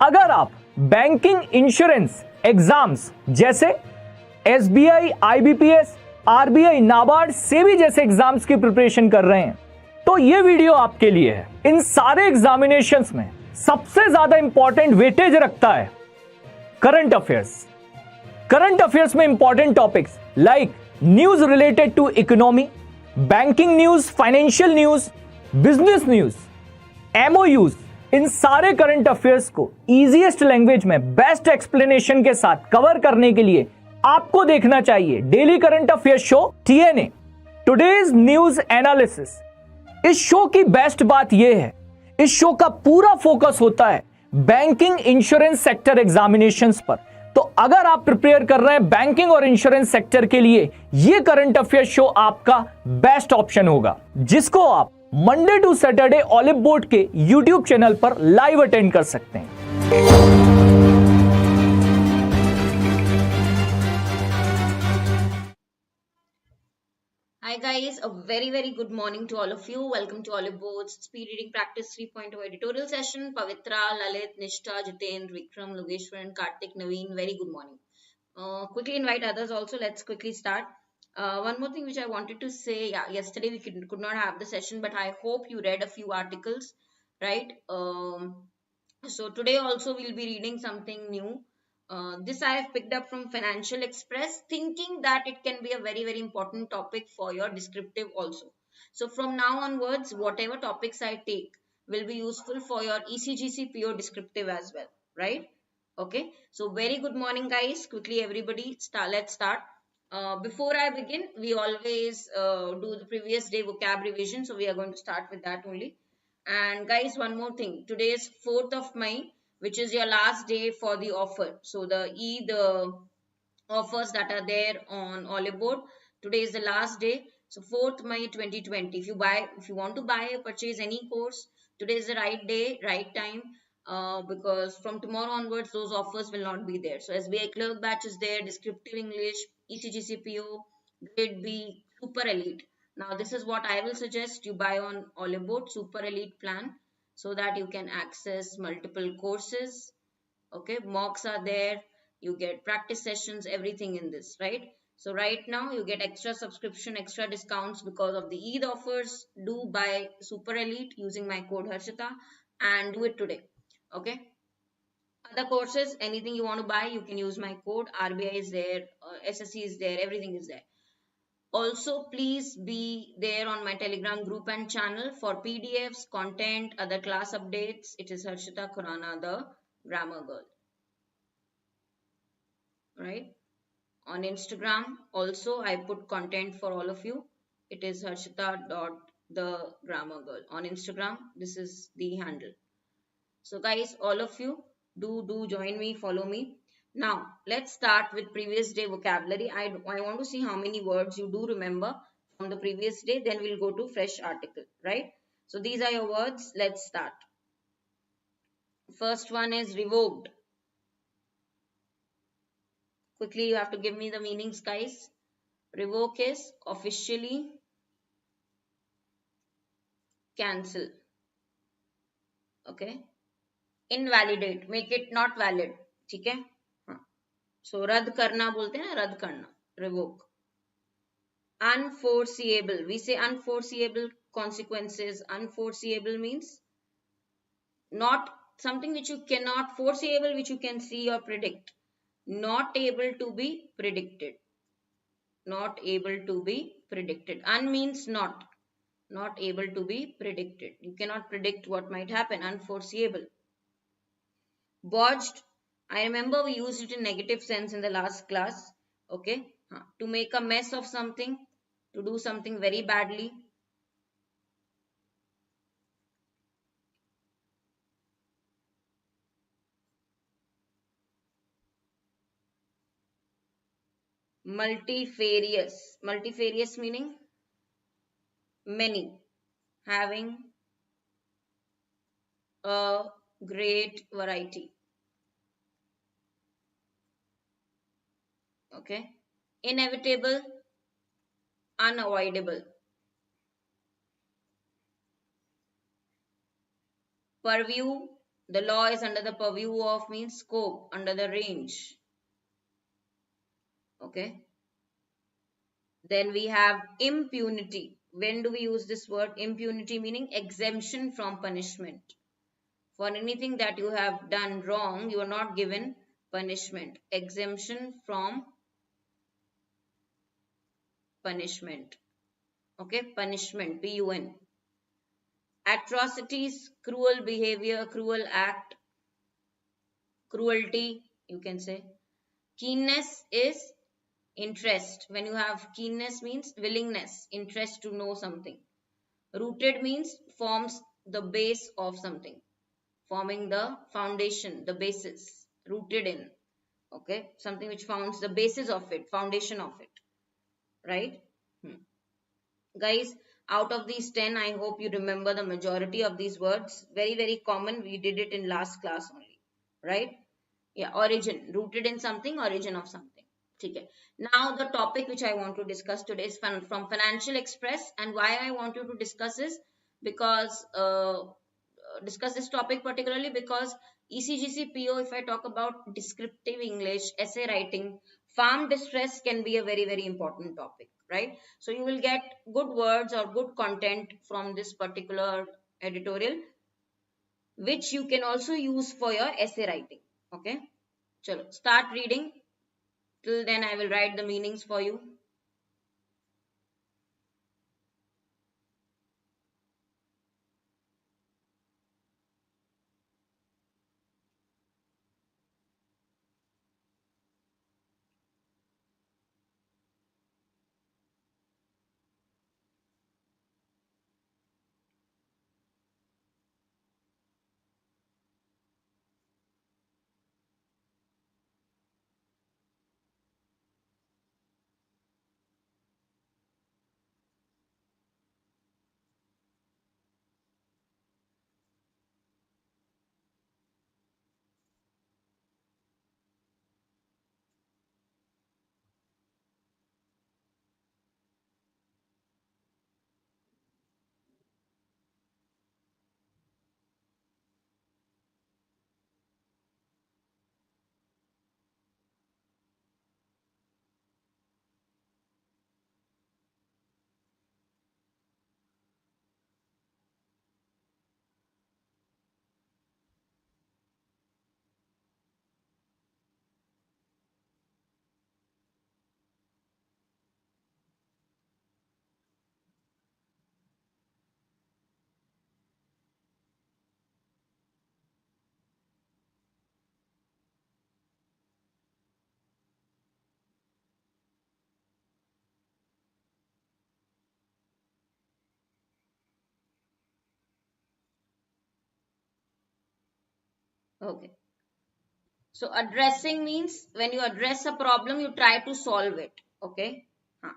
अगर आप banking insurance exams जैसे SBI, IBPS, RBI, NABARD, SEBI जैसे एग्जाम्स की प्रिपरेशन कर रहे हैं तो ये वीडियो आपके लिए है। इन सारे एग्जामिनेशंस में सबसे ज्यादा इंपॉर्टेंट वेटेज रखता है करंट अफेयर्स। करंट अफेयर्स में important topics like news related to economy, banking news, financial news, business news, MoUs, इन सारे करंट अफेयर्स को इजीएस्ट लैंग्वेज में बेस्ट एक्सप्लेनेशन के साथ कवर करने के लिए आपको देखना चाहिए daily current affairs show TNA today's news analysis. इस शो की बेस्ट बात यह है, इस शो का पूरा फोकस होता है बैंकिंग इंश्योरेंस सेक्टर एग्जामिनेशंस पर। तो अगर आप प्रिपेयर कर रहे हैं बैंकिंग और इंश्योरेंस सेक्टर के लिए, यह करंट अफेयर्स शो आपका बेस्ट ऑप्शन होगा, जिसको आप मंडे टू सैटरडे ओलिवबोर्ड के यूट्यूब चैनल पर लाइव अटेंड कर सकते हैं। Hi guys, a very good morning to all of you. Welcome to Oliveboard's Speed Reading Practice 3.0 editorial session. Pavitra, Lalit, Nishta, Jitendra, Vikram, Logeshwar and Kartik, Naveen, very good morning. Quickly invite others also. Let's quickly start. One more thing which I wanted to say, yesterday we could not have the session, but I hope you read a few articles, right? So today also we'll be reading something new. This I have picked up from Financial Express, thinking that it can be a very important topic for your descriptive also. So from now onwards, whatever topics I take will be useful for your ECGC PO descriptive as well, right? Okay, so very good morning guys. Quickly everybody, let's start. Before I begin, we always do the previous day vocab revision, so we are going to start with that only. And guys, one more thing, today is 4th of May, which is your last day for the offer. So the offers that are there on Oliveboard, today is the last day. So 4th May 2020, if you want to buy or purchase any course, today is the right day, right time, because from tomorrow onwards those offers will not be there. So SBI Clerk batch is there, descriptive English, ECGCPO, grade B, super elite. Now this is what I will suggest you buy on Oliveboard super elite plan, so that you can access multiple courses. Okay, mocks are there, you get practice sessions, everything in this, right? So right now you get extra subscription, extra discounts because of the Eid offers. Do buy super elite using my code Harshita and do it today. Okay, other courses, anything you want to buy, you can use my code. RBI is there, SSC is there, everything is there. Also, please be there on my Telegram group and channel for PDFs, content, other class updates. It is Harshita Khurana, the grammar girl. Right? On Instagram, also I put content for all of you. It is Harshita.the.grammar.girl. On Instagram, this is the handle. So guys, all of you, do join me, follow me. Now, let's start with previous day vocabulary. I want to see how many words you do remember from the previous day. Then we'll go to fresh article, right? So these are your words. Let's start. First one is revoked. Quickly, you have to give me the meanings, guys. Revoke is officially cancel. Okay. Invalidate, make it not valid. ठीक है? So रद्द करना बोलते हैं ना, रद्द करना, revoke. Unforeseeable, we say unforeseeable consequences. Unforeseeable means not something which you cannot, foreseeable which you can see or predict. Not able to be predicted. Not able to be predicted. Un means not able to be predicted. You cannot predict what might happen. Unforeseeable. Botched, I remember we used it in negative sense in the last class. Okay, to make a mess of something, to do something very badly. Multifarious, multifarious meaning many, having a great variety. Okay, inevitable, unavoidable. Purview, the law is under the purview of means scope, under the range. Okay. Then we have impunity. When do we use this word? Impunity meaning exemption from punishment. For anything that you have done wrong, you are not given punishment. Exemption from punishment. Okay, punishment, PUN. Atrocities, cruel behavior, cruel act, cruelty, you can say. Keenness is interest. When you have keenness means willingness, interest to know something. Rooted means forms the base of something, forming the foundation, the basis, rooted in. Okay, something which forms the basis of it, foundation of it, right? Guys, out of these 10, I hope you remember the majority of these words. Very, very common. We did it in last class only, right? Yeah, origin, rooted in something, origin of something. Okay. Now the topic which I want to discuss today is from Financial Express, and why I want you to discuss is because discuss this topic particularly because ECGC PO, if I talk about descriptive English, essay writing, farm distress can be a very, very important topic, right? So you will get good words or good content from this particular editorial, which you can also use for your essay writing. Okay. Chalo, start reading. Till then, I will write the meanings for you. Okay. So addressing means when you address a problem, you try to solve it. Okay.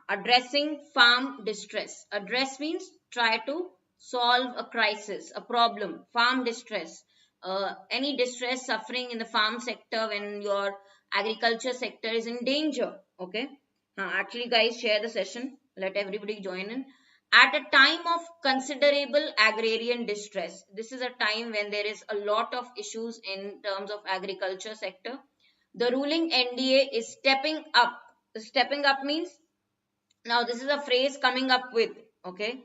Addressing farm distress. Address means try to solve a crisis, a problem. Farm distress. Any distress suffering in the farm sector when your agriculture sector is in danger. Okay. Actually, guys, share the session. Let everybody join in. At a time of considerable agrarian distress, this is a time when there is a lot of issues in terms of agriculture sector, the ruling NDA is stepping up. Stepping up means, now this is a phrase coming up with, okay.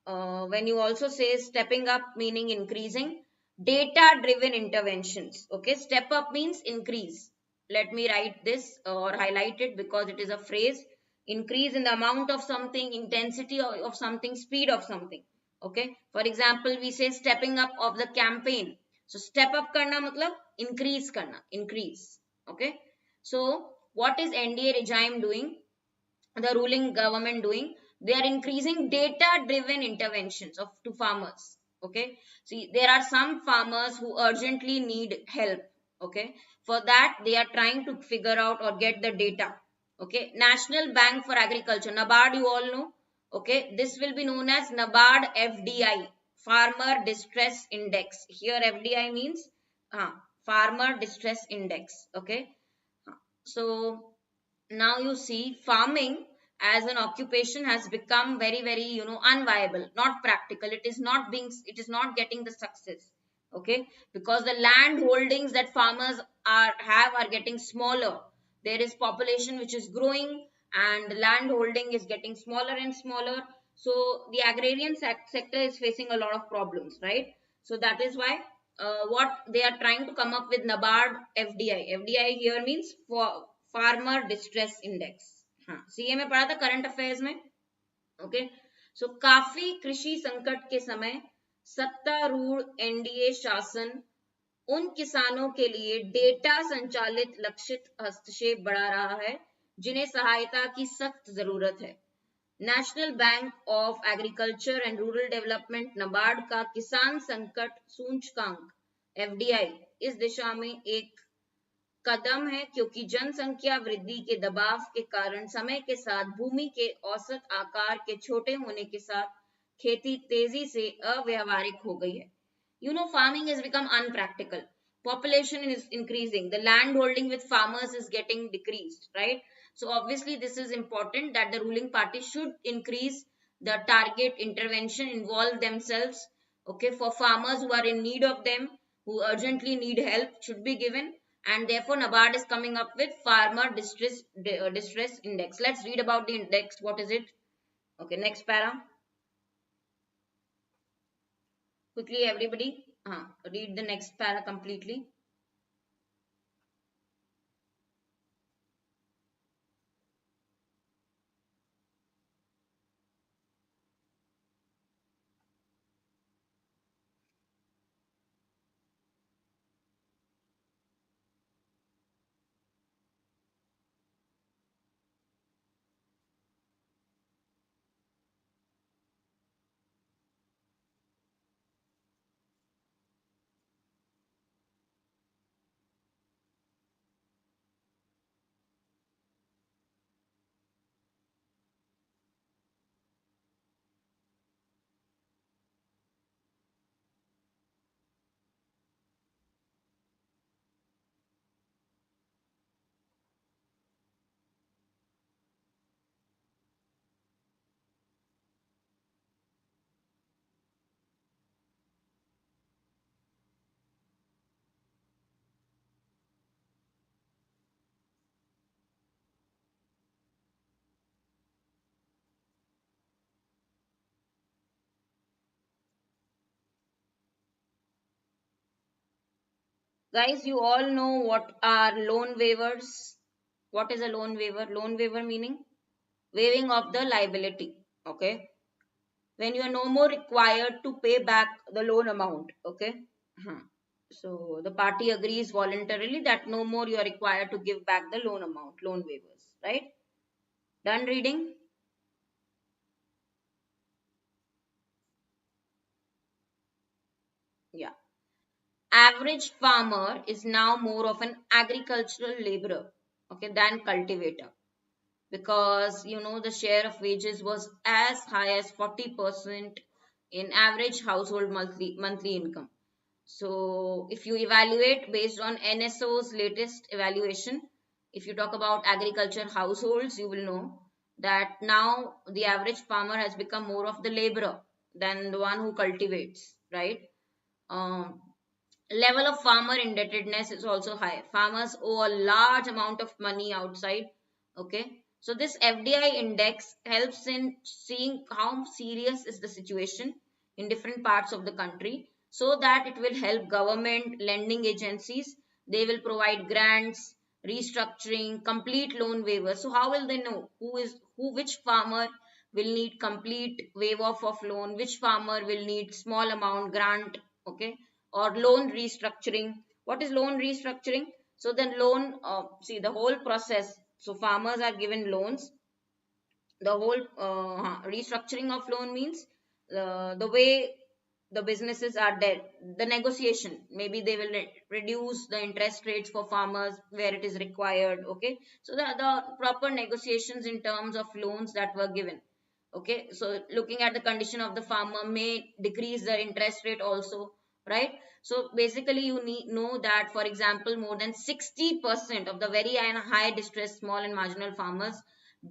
When you also say stepping up meaning increasing, data driven interventions. Okay, step up means increase. Let me write this or highlight it because it is a phrase. Increase in the amount of something, intensity of something, speed of something. Okay, for example, we say stepping up of the campaign. So step up karna matlab increase karna, increase. Okay, so what is NDA regime doing, the ruling government doing? They are increasing data driven interventions of to farmers. Okay, see, there are some farmers who urgently need help. Okay, for that they are trying to figure out or get the data. Okay, National Bank for Agriculture, Nabard, you all know. Okay, this will be known as Nabard FDI, Farmer Distress Index. Here FDI means Farmer Distress Index. Okay, so now you see farming as an occupation has become very, very unviable, not practical. It is not getting the success. Okay, because the land holdings that farmers are getting smaller. There is population which is growing, and the land holding is getting smaller and smaller. So the agrarian sector is facing a lot of problems, right? So that is why what they are trying to come up with Nabard FDI. FDI here means for Farmer Distress Index. हाँ, CA में पढ़ा था current affairs में. Okay, सो काफी कृषि संकट के समय सत्तारूढ़ एनडीए शासन उन किसानों के लिए डेटा संचालित लक्षित हस्तक्षेप बढ़ा रहा है जिन्हें सहायता की सख्त जरूरत है. National bank of agriculture and rural development NABARD का किसान संकट सूचकांक एफडीआई इस दिशा में एक कदम है, क्योंकि जनसंख्या वृद्धि के दबाव के कारण समय के साथ भूमि के औसत आकार के छोटे होने के साथ खेती तेजी से अव्यावहारिक हो गई है. Farming has become unpractical. Population is increasing. The land holding with farmers is getting decreased, right? So obviously this is important that the ruling party should increase the target intervention, involve themselves, okay, for farmers who are in need of them, who urgently need help should be given. And therefore Nabard is coming up with farmer distress index. Let's read about the index. What is it? Okay, next para. Quickly everybody read the next para completely. Guys, you all know what are loan waivers. What is a loan waiver? Loan waiver meaning waiving of the liability. Okay, when you are no more required to pay back the loan amount. Okay, so the party agrees voluntarily that no more you are required to give back the loan amount. Loan waivers, right? Done reading? Yeah. Average farmer is now more of an agricultural laborer, okay, than cultivator, because the share of wages was as high as 40% in average household monthly income. So if you evaluate based on NSO's latest evaluation, if you talk about agriculture households, you will know that now the average farmer has become more of the laborer than the one who cultivates, right? um, Level of farmer indebtedness is also high. Farmers owe a large amount of money outside. Okay, so this FDI index helps in seeing how serious is the situation in different parts of the country, so that it will help government lending agencies. They will provide grants, restructuring, complete loan waivers. So how will they know which farmer will need complete waive off of loan, which farmer will need small amount grant? Okay, or loan restructuring. What is loan restructuring? So then loan, see the whole process. So farmers are given loans. The whole restructuring of loan means the way the businesses are dead, the negotiation, maybe they will reduce the interest rates for farmers where it is required. Okay, so the proper negotiations in terms of loans that were given. Okay, so looking at the condition of the farmer may decrease the interest rate also, right? So basically you know that, for example, more than 60% of the very high distressed small and marginal farmers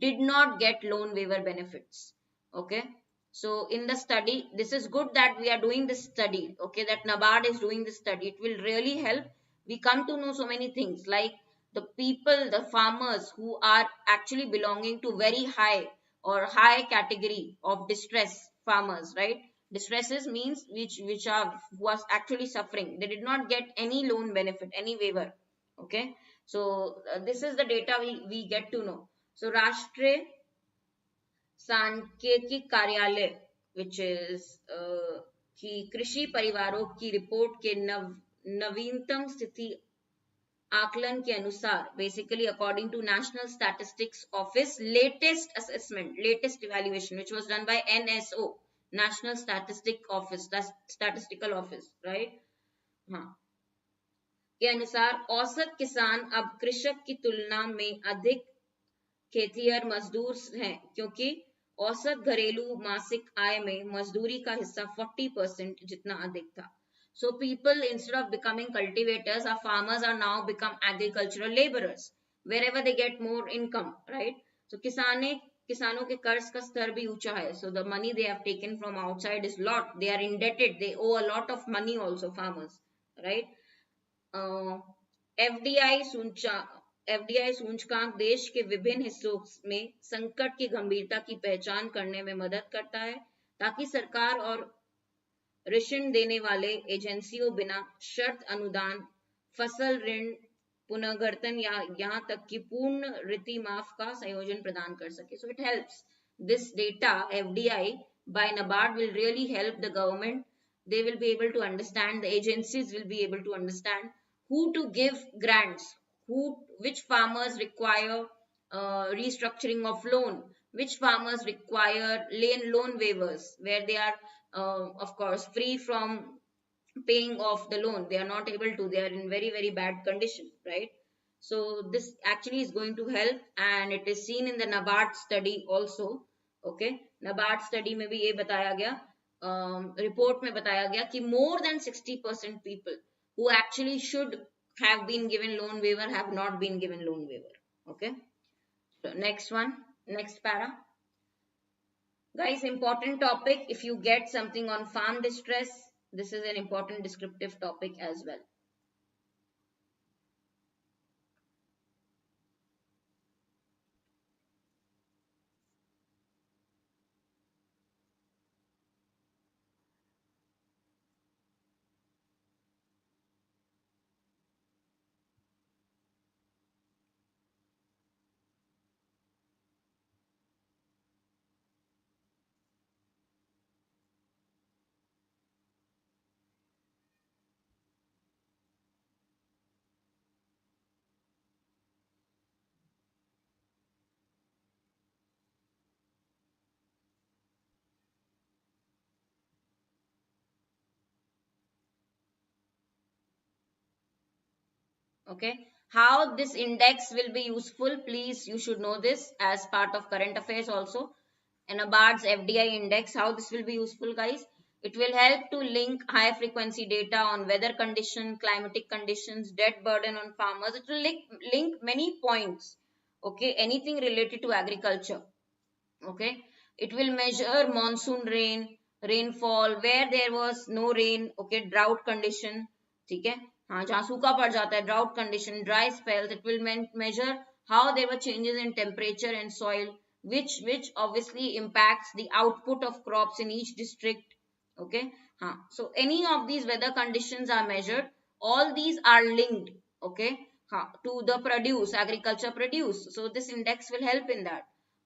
did not get loan waiver benefits. Okay, So in the study, this is good that we are doing this study, okay, that Nabard is doing this study. It will really help. We come to know so many things, like the people, the farmers who are actually belonging to very high or high category of distress farmers, right? Distresses means which are was actually suffering. They did not get any loan benefit, any waiver. Okay, so this is the data we get to know. So Rashtriya सांख्यिकी कार्यालय which is कि कृषि परिवारों की report के नवीनतम स्थिति आकलन के अनुसार, basically according to National Statistics Office latest assessment, latest evaluation which was done by NSO, National Statistical Office, right? हाँ, के अनुसार औसत किसान अब कृषक की तुलना में अधिक खेतिहर मजदूर हैं, क्योंकि औसत घरेलू मासिक आय में मजदूरी का हिस्सा 40% जितना अधिक था. So people, instead of becoming cultivators, our farmers are now become agricultural laborers wherever they get more income, right? So किसानों के कर्ज का स्तर भी ऊंचा है. So the money they have taken from outside is lot. They are indebted. They owe a lot of money also, farmers, right? FDI सूचकांक देश के विभिन्न हिस्सों में संकट की गंभीरता की पहचान करने में मदद करता है, ताकि सरकार और ऋण देने वाले एजेंसियों बिना शर्त अनुदान, फसल ऋण पुनर्गठन या यहां तक कि पूर्ण ऋति माफ का संयोजन प्रदान कर सके. So it helps. This data FDI by Nabard will really help the government. They will be able to understand, the agencies will be able to understand who to give grants, which farmers require restructuring of loan, which farmers require loan waivers where they are of course free from paying off the loan. They are not able to, they are in very bad condition, right? So this actually is going to help, and it is seen in the Nabard study also. Okay, Nabard study में भी ये बताया गया, report में बताया गया कि more than 60% people who actually should have been given loan waiver have not been given loan waiver. Okay, so next one, next para. Guys, important topic. If you get something on farm distress, this is an important descriptive topic as well. Okay, how this index will be useful, please, you should know this as part of current affairs also. And Nabard's FDI index, how this will be useful, guys? It will help to link high frequency data on weather condition, climatic conditions, debt burden on farmers. It will link many points, okay, anything related to agriculture. Okay, it will measure monsoon rainfall, where there was no rain, okay, drought condition, ठीक है, हाँ, जहाँ सूखा पड़ जाता है, drought condition, dry spells. It will measure how there were changes in temperature and soil, which obviously impacts the output of crops in each district. Okay, हाँ, so any of these weather conditions are measured. All these are linked, okay, हाँ, to the produce, agriculture produce. So this index will help in that.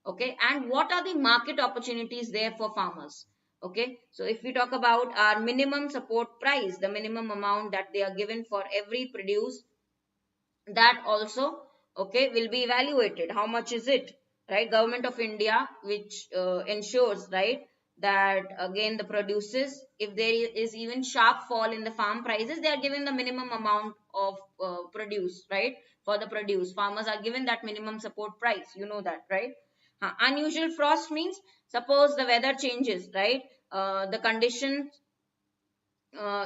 Okay, and what are the market opportunities there for farmers? Okay, so if we talk about our minimum support price, the minimum amount that they are given for every produce, that also, okay, will be evaluated. How much is it, right? Government of India, which ensures, right, that again the produces, if there is even sharp fall in the farm prices, they are given the minimum amount of produce, right? For the produce, farmers are given that minimum support price, you know that, right? Unusual frost means, suppose the weather changes, right? The condition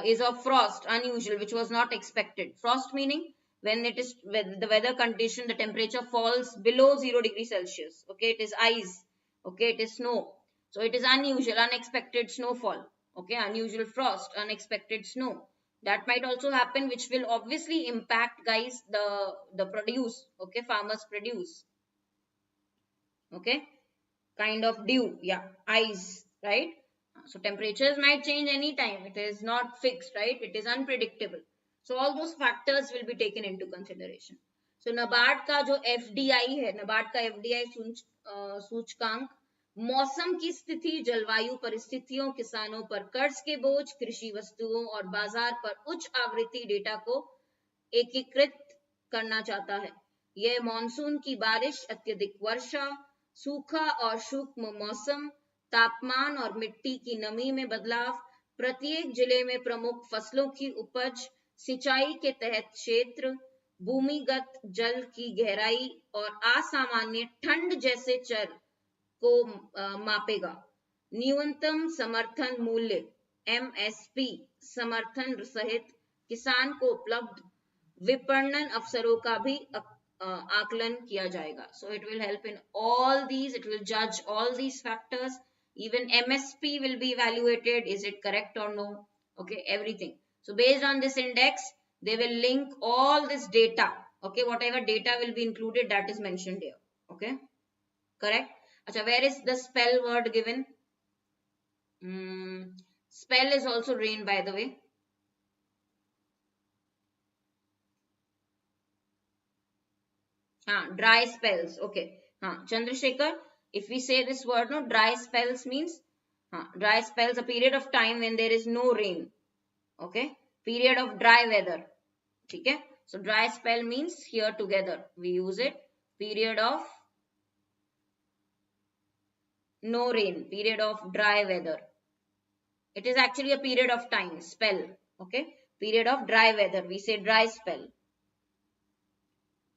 is of frost, unusual, which was not expected. Frost meaning when the weather condition, the temperature falls below 0 degrees Celsius. Okay, it is ice. Okay, it is snow. So it is unusual, unexpected snowfall, okay, unusual frost, unexpected snow. That might also happen, which will obviously impact, guys, the produce, okay, farmers produce, okay, kind of dew, yeah, ice, right? So temperatures might change anytime. It is not fixed, right? It is unpredictable. So all those factors will be taken into consideration. So Nabard का जो FDI है, Nabard का FDI सूचकांक मौसम की स्थिति, जलवायु परिस्थितियों, किसानों पर कर्ज के बोझ, कृषि वस्तुओं और बाजार पर उच्च आवृत्ति डेटा को एकीकृत करना चाहता है। यह मॉनसून की बारिश, अत्यधिक वर्षा, सूखा और सूक्ष्म मौसम, तापमान और मिट्टी की नमी में बदलाव, प्रत्येक जिले में प्रमुख फसलों की उपज, सिंचाई के तहत क्षेत्र, भूमिगत जल की गहराई और असामान्य ठंड जैसे चर को मापेगा। न्यूनतम समर्थन मूल्य एमएसपी समर्थन सहित किसान को उपलब्ध विपणन अवसरों का भी आकलन किया जाएगा. So it will help in all these, it will judge all these factors. Even MSP will be evaluated. Is it correct or no? Okay, everything. So based on this index, they will link all this data. Okay, whatever data will be included, that is mentioned here. Okay, correct. Acha, where is the spell word given? Spell is also rain, by the way. Dry spells. Okay. Chandrasekhar, if we say this word, no, dry spells means, dry spells, a period of time when there is no rain. Okay. Period of dry weather. Okay. So dry spell means here together. We use it. Period of no rain. Period of dry weather. It is actually a period of time. Spell. Okay. Period of dry weather. We say dry spell.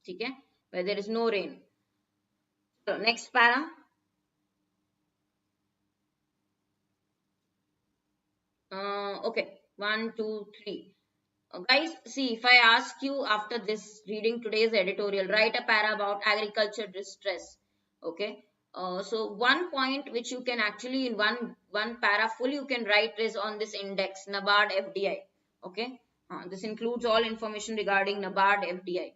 Okay. Where there is no rain. So next para. Okay, 1, 2, 3. Guys, see, if I ask you after this reading today's editorial, write a para about agriculture distress. Okay. So one point which you can actually in one para full you can write is on this index Nabard FDI. Okay. This includes all information regarding Nabard FDI.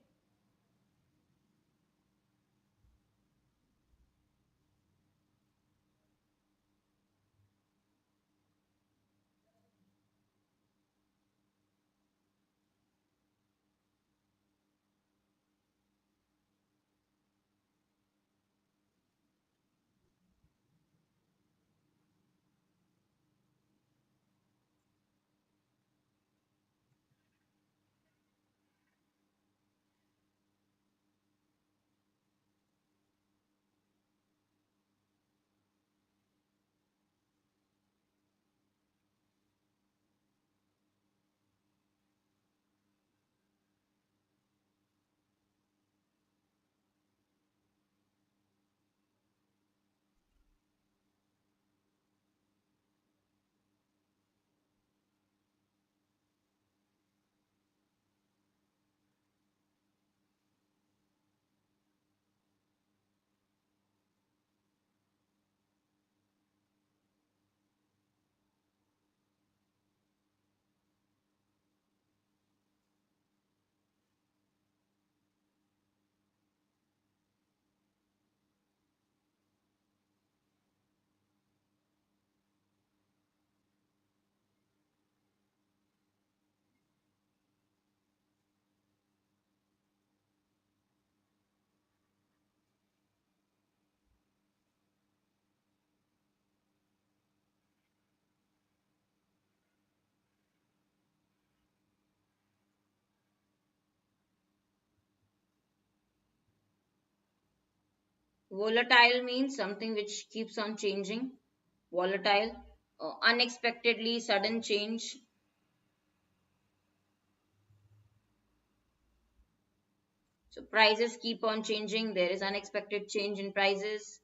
Volatile means something which keeps on changing. Volatile, unexpectedly sudden change. So prices keep on changing. There is unexpected change in prices.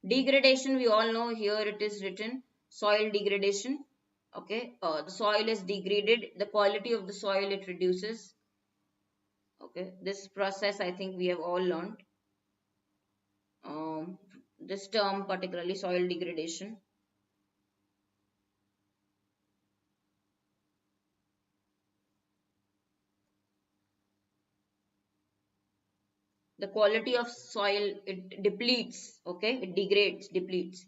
Degradation, we all know here it is written soil degradation. Okay, the soil is degraded. The quality of the soil it reduces. Okay, this process I think we have all learned. This term particularly soil degradation. the quality of soil, it depletes, okay, it degrades, depletes.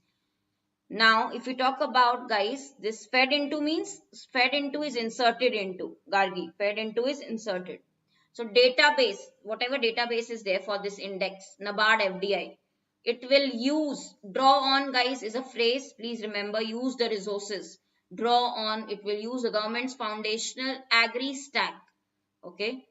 Now, if we talk about, guys, this fed into means fed into is inserted into, Gargi, fed into is inserted. So database, whatever database is there for this index, Nabard FDI, it will use, draw on, guys, is a phrase. Please remember, use the resources. Draw on, it will use the government's foundational agri stack. Okay.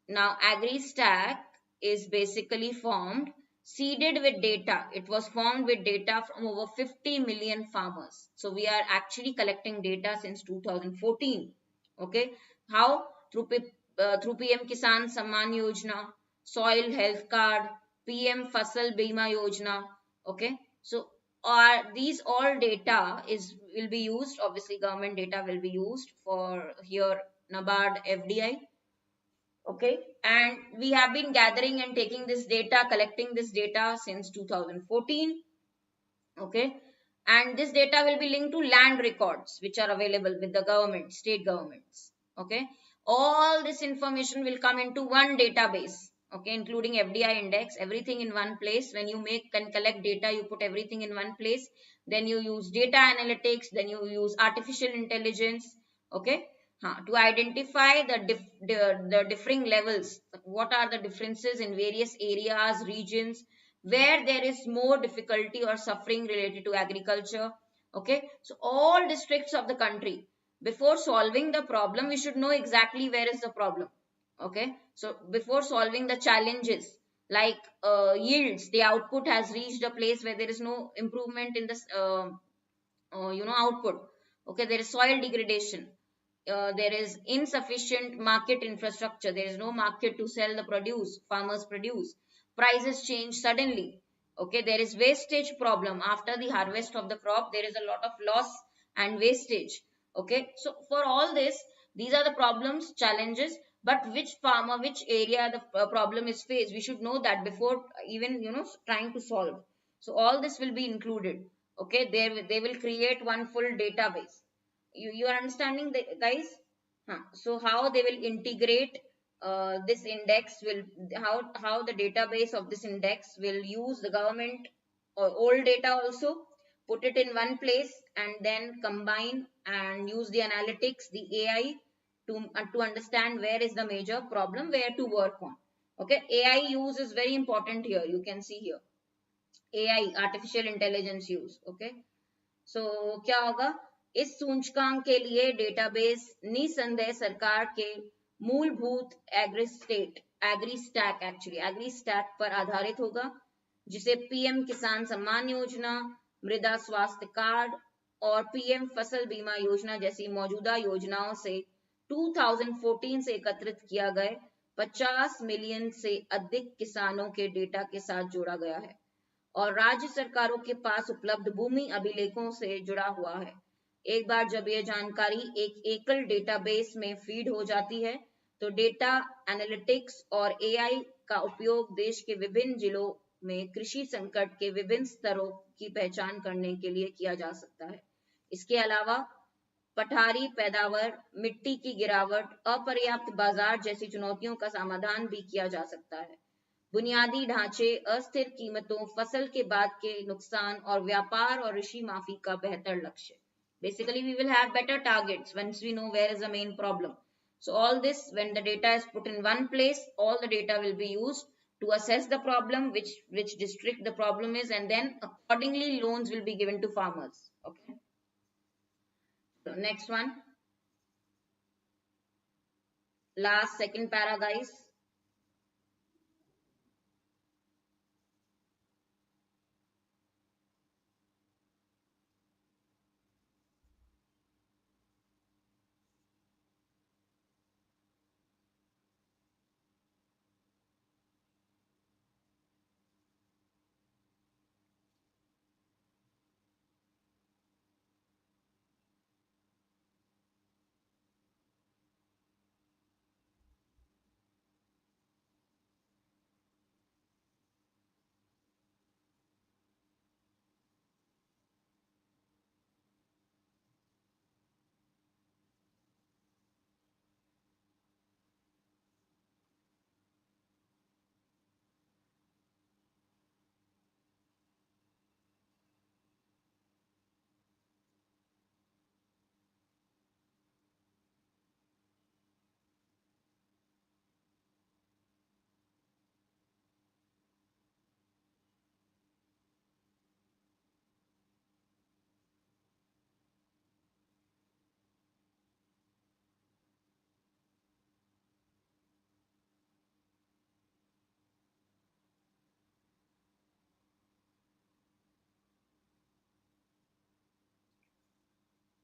Now, agri stack is basically formed, seeded with data. It was formed with data from over 50 million farmers. So we are actually collecting data since 2014. Okay. How? Through PM Kisan Samman Yojana, Soil Health Card, PM Fasal Bima Yojana. Okay. So these all data will be used, obviously government data will be used for here Nabard FDI. Okay, and we have been gathering and taking this data, collecting this data since 2014. Okay, and this data will be linked to land records which are available with the government, state governments. Okay, all this information will come into one database. Okay, including FDI index, everything in one place. When you can collect data, you put everything in one place. Then you use data analytics, then you use artificial intelligence. Okay, to identify the differing levels. What are the differences in various areas, regions, where there is more difficulty or suffering related to agriculture. Okay, so all districts of the country, before solving the problem, we should know exactly where is the problem. Okay, so before solving the challenges like yields, the output has reached a place where there is no improvement in this output. Okay, there is soil degradation, there is insufficient market infrastructure, there is no market to sell the produce, farmers produce, prices change suddenly. Okay, there is wastage problem. After the harvest of the crop, there is a lot of loss and wastage. Okay, so for all this, these are the problems, challenges, but which farmer, which area the problem is faced, we should know that before even trying to solve. So all this will be included. Okay, they will create one full database. You are understanding, guys? So how they will integrate this index, will how the database of this index will use the government or old data also, put it in one place, and then combine and use the analytics, the AI, to understand where is the major problem, where to work on. Okay, AI use is very important here. You can see here AI, artificial intelligence use. Okay, सो क्या होगा, इस सूचकांक के लिए database निसंदेह सरकार के मूलभूत एग्री स्टैक पर आधारित होगा, जिसे पीएम किसान सम्मान योजना, मृदा स्वास्थ्य कार्ड और पीएम फसल बीमा योजना जैसी मौजूदा योजनाओं से 2014 से एकत्रित किया गए 50 मिलियन से अधिक किसानों के डेटा के साथ जोड़ा गया है और राज्य सरकारों के पास उपलब्ध भूमि अभिलेखों से जुड़ा हुआ है। एक बार जब यह जानकारी एक एकल डेटाबेस में फीड हो जाती है, तो डेटा एनालिटिक्स और एआई का उपयोग देश के विभिन्न जिलों में कृषि संकट के विभिन्न स्तरों की पहचान करने के लिए किया जा सकता है। इसके अलावा पठारी पैदावार, मिट्टी की गिरावट, अपर्याप्त बाजार जैसी चुनौतियों का समाधान भी किया जा सकता है। बुनियादी ढांचे, अस्थिर कीमतों, फसल के बाद के नुकसान और व्यापार और ऋषि माफी का बेहतर लक्ष्य। Basically, we will have better targets once we know where is the main problem. So all this, when the data is put in one place, all the data will be used to assess the problem, which district the problem is, and then accordingly loans will be given to farmers. Okay. So next one, last second para, guys.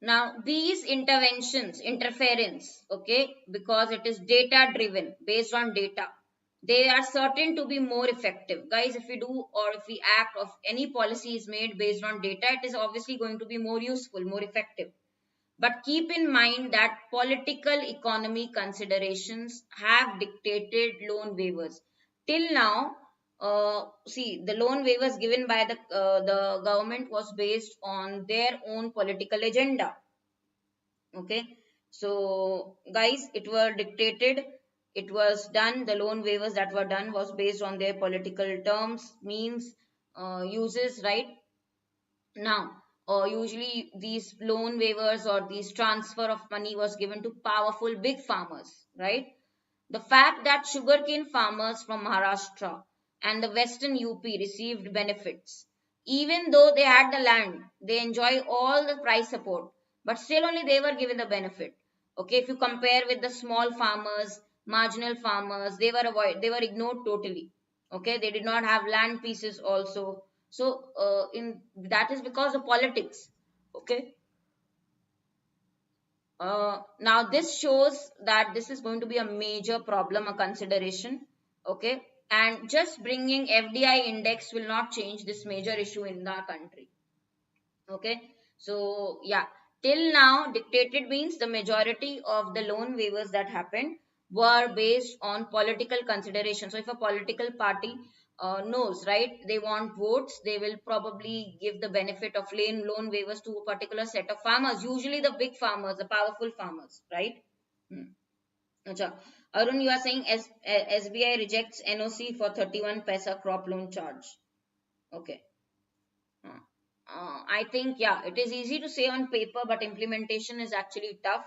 Now, these interference, okay, because it is data driven, based on data, they are certain to be more effective. Guys, if we do or if we act of any policy is made based on data, it is obviously going to be more useful, more effective. But keep in mind that political economy considerations have dictated loan waivers. Till now, see, the loan waivers given by the government was based on their own political agenda. Okay, so guys, it were dictated, it was done, the loan waivers that were done was based on their political terms, means, uses, right? Now, usually these loan waivers or these transfer of money was given to powerful big farmers, right? The fact that sugarcane farmers from Maharashtra and the western UP received benefits, even though they had the land, they enjoy all the price support, but still only they were given the benefit. Okay, if you compare with the small farmers, marginal farmers, they were ignored totally. Okay, they did not have land pieces also. So, in that is because of politics. Okay, now this shows that this is going to be a major problem, a consideration. Okay, and just bringing FDI index will not change this major issue in the country. Okay, so yeah, till now dictated means the majority of the loan waivers that happened were based on political consideration. So if a political party knows, right, they want votes, they will probably give the benefit of loan waivers to a particular set of farmers, usually the big farmers, the powerful farmers, right? Hmm. Acha. Arun, you are saying SBI rejects NOC for 31 paisa crop loan charge. Okay. I think, yeah, it is easy to say on paper, but implementation is actually tough.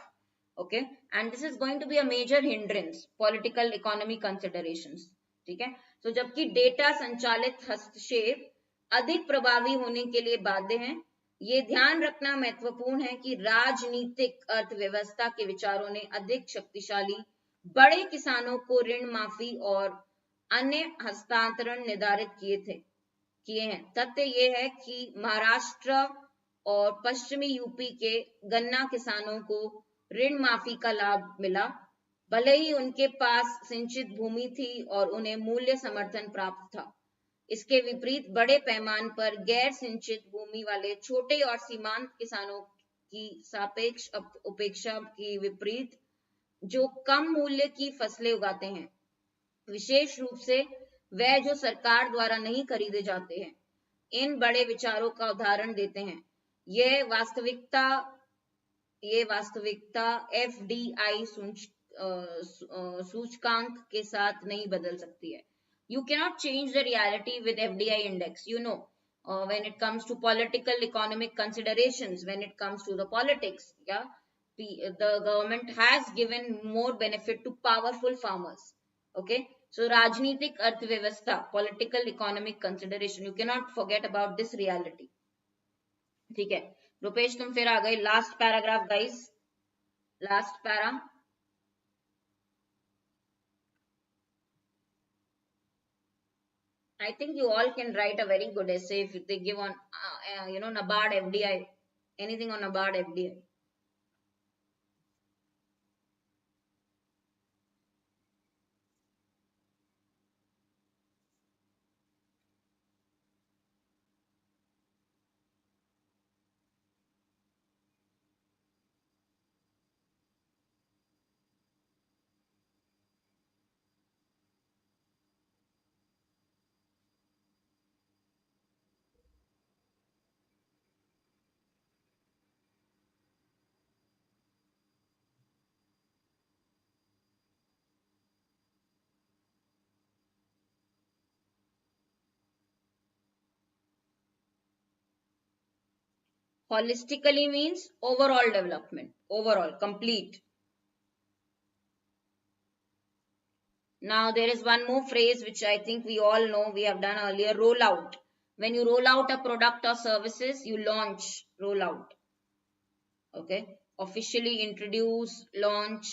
Okay, and this is going to be a major hindrance, political economy considerations. ठीक है, so जबकि data संचालित हस्तक्षेप अधिक प्रभावी होने के लिए बाध्य हैं, ये ध्यान रखना महत्वपूर्ण है कि राजनीतिक अर्थव्यवस्था के विचारों ने अधिक शक्तिशाली बड़े किसानों को ऋण माफी और अन्य हस्तांतरण निर्धारित किए हैं। तथ्य ये है कि महाराष्ट्र और पश्चिमी यूपी के गन्ना किसानों को ऋण माफी का लाभ मिला, भले ही उनके पास सिंचित भूमि थी और उन्हें मूल्य समर्थन प्राप्त था। इसके विपरीत बड़े पैमाने पर गैर सिंचित भूमि वाले छोटे और सीमांत किसानों की सापेक्ष उपेक्षा की विपरीत, जो कम मूल्य की फसलें उगाते हैं, विशेष रूप से वह जो सरकार द्वारा नहीं खरीदे जाते हैं, इन बड़े विचारों का उदाहरण देते हैं। यह वास्तविकता FDI सूचकांक के साथ नहीं बदल सकती है। You cannot change the reality with FDI index. You know, when it comes to political economic considerations, when it comes to the politics, yeah, the government has given more benefit to powerful farmers. Okay, so Rajnitik Arthvyavastha, political economic consideration, you cannot forget about this reality. ठीक है, रुपेश तुम फिर आ गए, last paragraph guys, last para. I think you all can write a very good essay if they give on, Nabard FDI, anything on Nabard FDI. Holistically means overall development, overall, complete. Now there is one more phrase which I think we all know, we have done earlier, rollout. When you roll out a product or services, you launch, rollout. Okay, officially introduce, launch.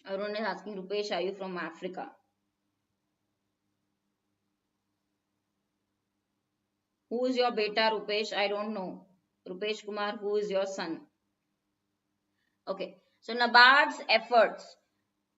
Arun is asking, Rupesh, are you from Africa? Who is your beta, Rupesh? I don't know. Rupesh Kumar, who is your son? Okay. So Nabard's efforts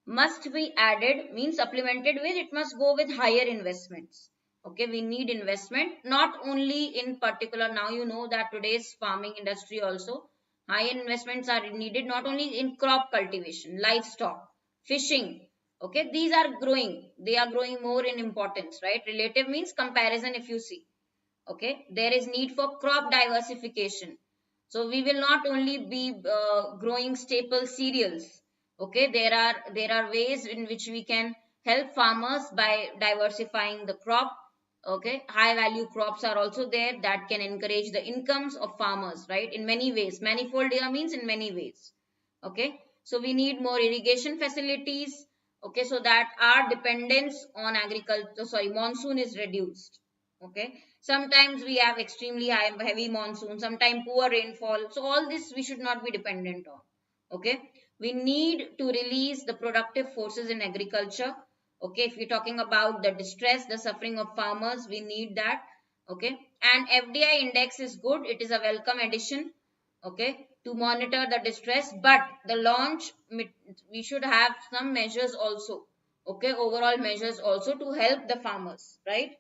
must be added, means supplemented with, it must go with higher investments. Okay, we need investment not only in particular. Now you know that today's farming industry also higher investments are needed, not only in crop cultivation, livestock, fishing. Okay, these are growing, they are growing more in importance, right? Relative means comparison. If you see, okay, there is need for crop diversification. So we will not only be growing staple cereals. Okay, there are ways in which we can help farmers by diversifying the crop. Okay, high value crops are also there that can encourage the incomes of farmers, right? In many ways, manifold here means in many ways. Okay, so we need more irrigation facilities. Okay, so that our dependence on agriculture, sorry, monsoon is reduced. Okay, sometimes we have extremely high heavy monsoon, sometimes poor rainfall, so all this we should not be dependent on. Okay, we need to release the productive forces in agriculture. Okay, if we're talking about the distress, the suffering of farmers, we need that. Okay, and FDI index is good, it is a welcome addition. Okay, to monitor the distress, but the launch, we should have some measures also. Okay, overall measures also to help the farmers, right?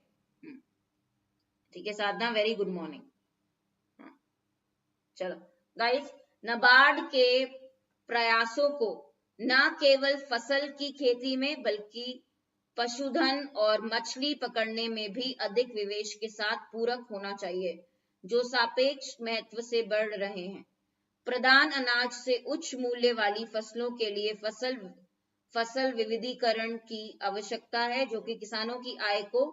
ठीक है साधना, very good morning. चलो guys, NABARD के प्रयासों को न केवल फसल की खेती में बल्कि पशुधन और मछली पकड़ने में भी अधिक विवेश के साथ पूरक होना चाहिए, जो सापेक्ष महत्व से बढ़ रहे हैं। प्रधान अनाज से उच्च मूल्य वाली फसलों के लिए फसल विविधीकरण की आवश्यकता है, जो कि किसानों की आय को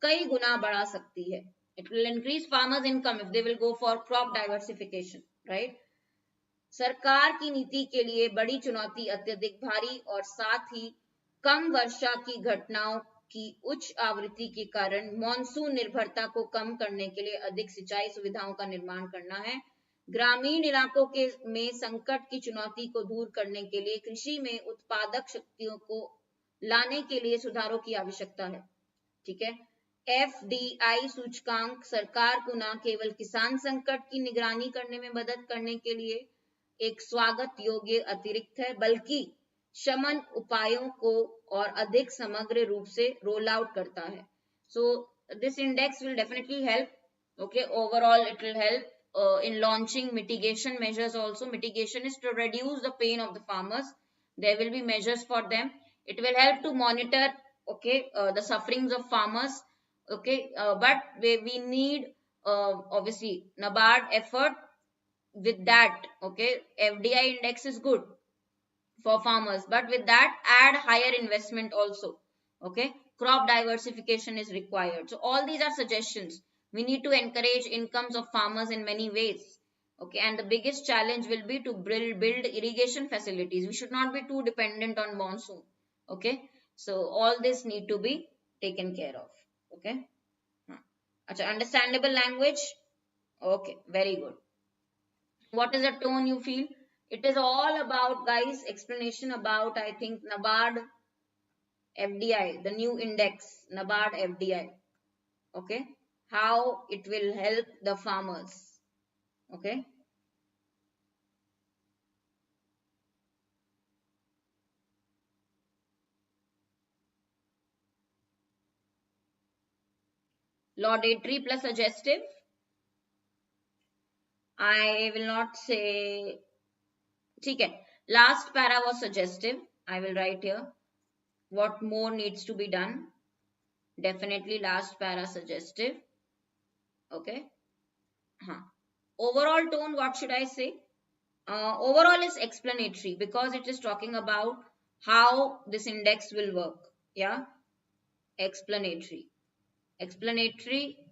कई गुना बढ़ा सकती है। It will increase farmers' income if they will go for crop diversification, right? सरकार की नीति के लिए बड़ी चुनौती अत्यधिक भारी और साथ ही कम वर्षा की घटनाओं की उच्च आवृत्ति के कारण मॉनसून निर्भरता को कम करने के लिए अधिक सिंचाई सुविधाओं का निर्माण करना है। ग्रामीण इलाकों के में संकट की चुनौती को दूर करने के लिए कृषि में उत्पादक शक्तियों को लाने के लिए सुधारों की आवश्यकता है। ठीक है, FDI सूचकांक सरकार को न केवल किसान संकट की निगरानी करने में मदद करने के लिए एक स्वागत योग्य अतिरिक्त है, बल्कि शमन उपायों को और अधिक समग्र रूप से रोल आउट करता है। So this index will definitely help. Okay, overall it will help in launching mitigation measures also. Mitigation is to reduce the pain of the farmers. There will be measures for them. It will help to monitor, okay, the sufferings of farmers. Okay, but we need obviously Nabard effort with that. Okay, FDI index is good for farmers, but with that add higher investment also. Okay, crop diversification is required. So all these are suggestions. We need to encourage incomes of farmers in many ways. Okay, and the biggest challenge will be to build irrigation facilities. We should not be too dependent on monsoon. Okay, so all this need to be taken care of. Okay, अच्छा, understandable language. Okay, very good. What is the tone you feel? It is all about, guys, explanation about, I think, Nabard FDI, the new index, Nabard FDI. Okay, how it will help the farmers. Okay, laudatory plus suggestive. I will not say. ठीक है, last para was suggestive. I will write here what more needs to be done. Definitely last para suggestive. Okay, overall tone, what should I say? Overall is explanatory because it is talking about how this index will work. Yeah, explanatory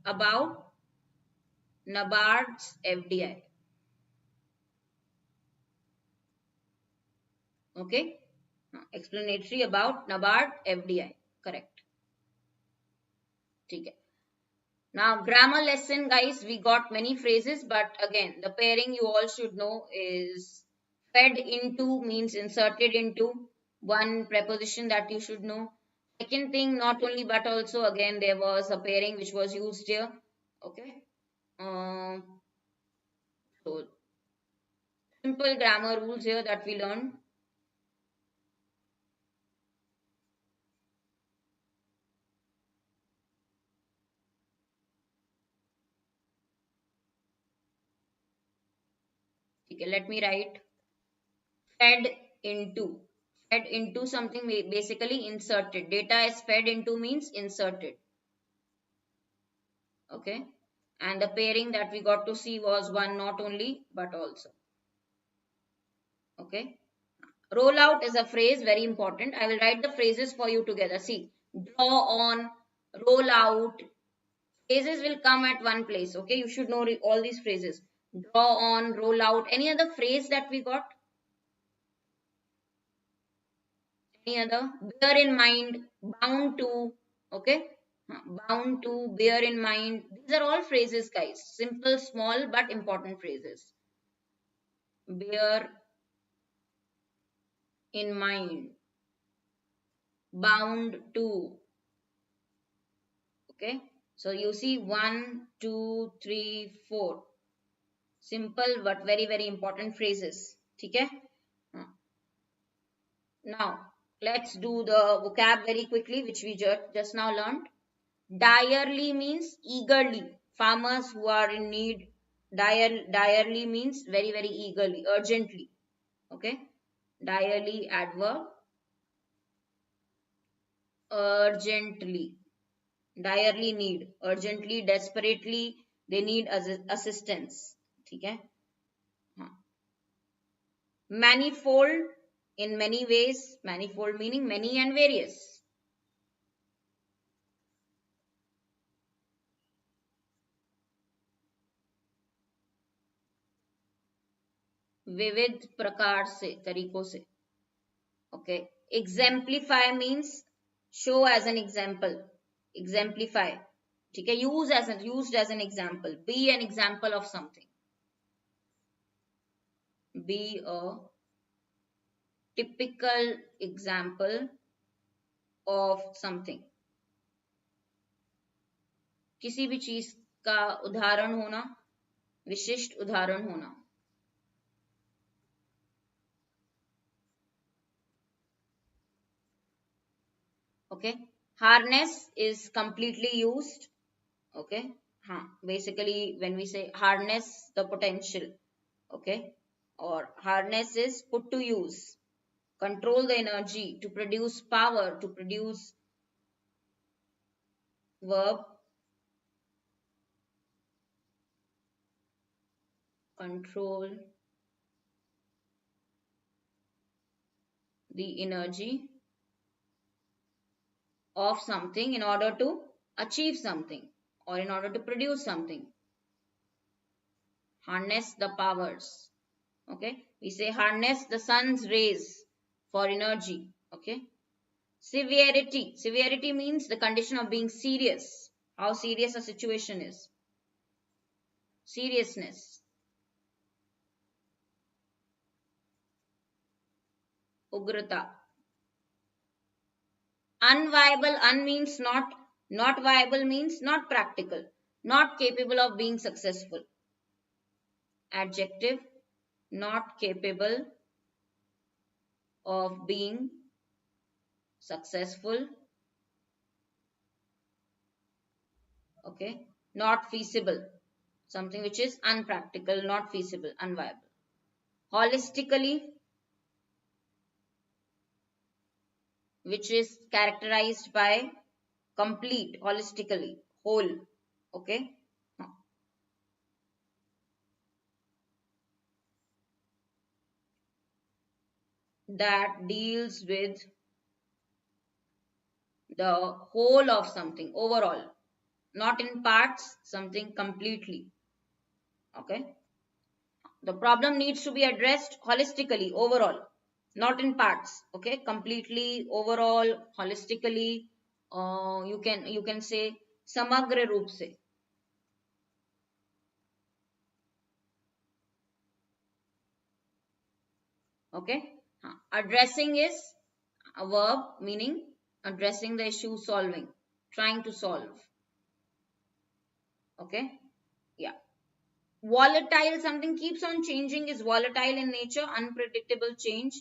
about Nabard's FDI. Okay, explanatory about Nabard FDI. Correct. Okay. Now grammar lesson, guys, we got many phrases, but again the pairing you all should know is fed into means inserted into. one preposition that you should know. Second thing, not only but also, again there was a pairing which was used here. Okay. So simple grammar rules here that we learned. Okay, let me write fed into. Fed into something, basically inserted. Data is fed into means inserted. Okay. And the pairing that we got to see was one not only but also. Okay. Rollout is a phrase, very important. I will write the phrases for you together. See, draw on, roll out. Phrases will come at one place. Okay, you should know all these phrases. Draw on, roll out. Any other phrase that we got? Any other? Bear in mind, bound to. Okay, bound to, bear in mind. These are all phrases, guys. Simple, small, but important phrases. Bear in mind, bound to. Okay, so you see 1, 2, 3, 4 simple but very very important phrases. Okay, now let's do the vocab very quickly, which we just now learned. Direly means eagerly. Farmers who are in need. Direly means very very eagerly, urgently. Okay, direly adverb, urgently. Direly need, urgently, desperately they need assistance. Okay. Manifold, in many ways. Manifold meaning many and various. विविध प्रकार से, तरीकों से. Okay. Exemplify means show as an example. Exemplify. Okay. Used as an example. Be an example of something. Be a typical example of something. किसी भी चीज का उदाहरण होना, विशिष्ट उदाहरण होना. Okay, harness is completely used. Okay, basically when we say harness the potential. Okay, or harness is put to use, control the energy, to produce power, to produce. Verb, control the energy of something in order to achieve something or in order to produce something. Harness the powers. Okay, we say harness the sun's rays for energy. Okay. Severity means the condition of being serious, how serious a situation is. Seriousness. Ugrata. Unviable, un means not viable means not practical, not capable of being successful. Adjective, not capable of being successful. Okay, not feasible, something which is unpractical, not feasible, unviable. Holistically, which is characterized by complete, holistically, whole. Okay, that deals with the whole of something, overall, not in parts, something completely. Okay, the problem needs to be addressed holistically, overall, not in parts. Okay, completely, overall, holistically. You can say samagra roop se. Okay, addressing is A verb meaning addressing the issue, solving, trying to solve. Okay, yeah. Volatile, something keeps on changing, is volatile in nature, unpredictable change.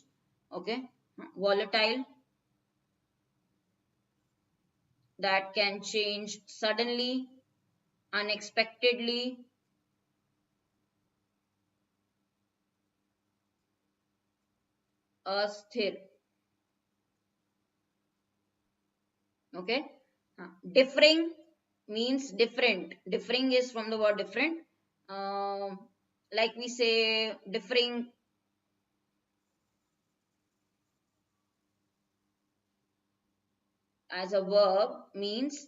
Okay, volatile, that can change suddenly, unexpectedly. Asthir. Okay, differing means different. Differing is from the word different. Like we say differing as a verb means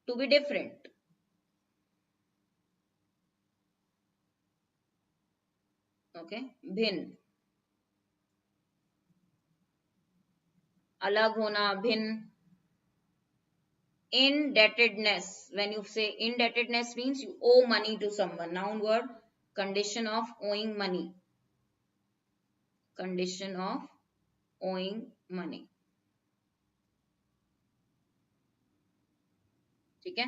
to be different. Okay, भिन्न, अलग होना, भिन्न. Indebtedness, when you say indebtedness means you owe money to someone. Noun word, condition of owing money. Condition of owing money. ठीक है?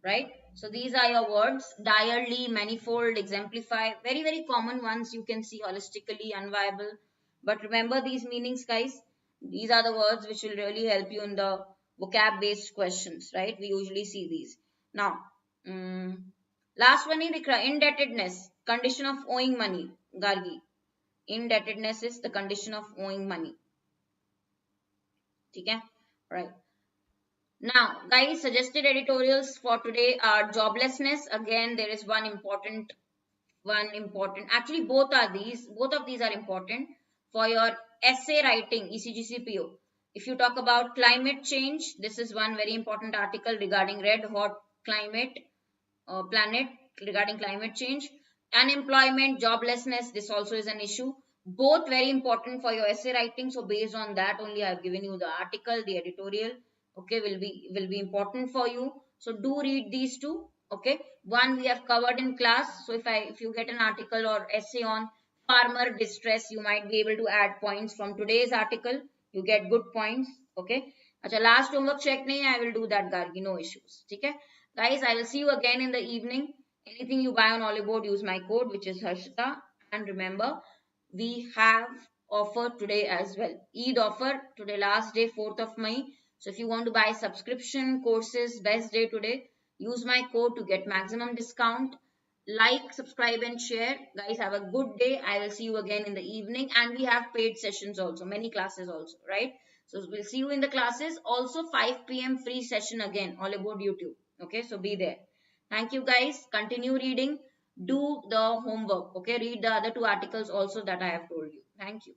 Right? So these are your words: direly, manifold, exemplify. Very, very common ones. You can see holistically, unviable. But remember these meanings, guys. These are the words which will really help you in the vocab based questions, right? We usually see these. Now, last one is indebtedness, condition of owing money. Gargi. Indebtedness is the condition of owing money. Okay? Right. Now, guys, suggested editorials for today are joblessness. Again, there is one important, actually both of these are important for your essay writing, ECGCPO. If you talk about climate change, this is one very important article regarding red hot climate, planet, regarding climate change. Unemployment, joblessness, this also is an issue. Both very important for your essay writing. So based on that only I have given you the article, the editorial. Okay, will be important for you. So do read these two. Okay, one we have covered in class. So if you get an article or essay on farmer distress, you might be able to add points from today's article. You get good points. Okay. अच्छा, last homework check नहीं, I will do that, Gargi, no issues. ठीक है guys, I will see you again in the evening. Anything you buy on Oliveboard, use my code, which is Harshita. And remember, we have offer today as well. Eid offer today, last day, 4th of May. So if you want to buy subscription courses, best day today. Use my code to get maximum discount. Like, subscribe and share. Guys, have a good day. I will see you again in the evening. And we have paid sessions also, many classes also, right? So we'll see you in the classes. Also 5 p.m. free session again, all about YouTube. Okay, so be there. Thank you, guys. Continue reading. Do the homework. Okay, read the other two articles also that I have told you. Thank you.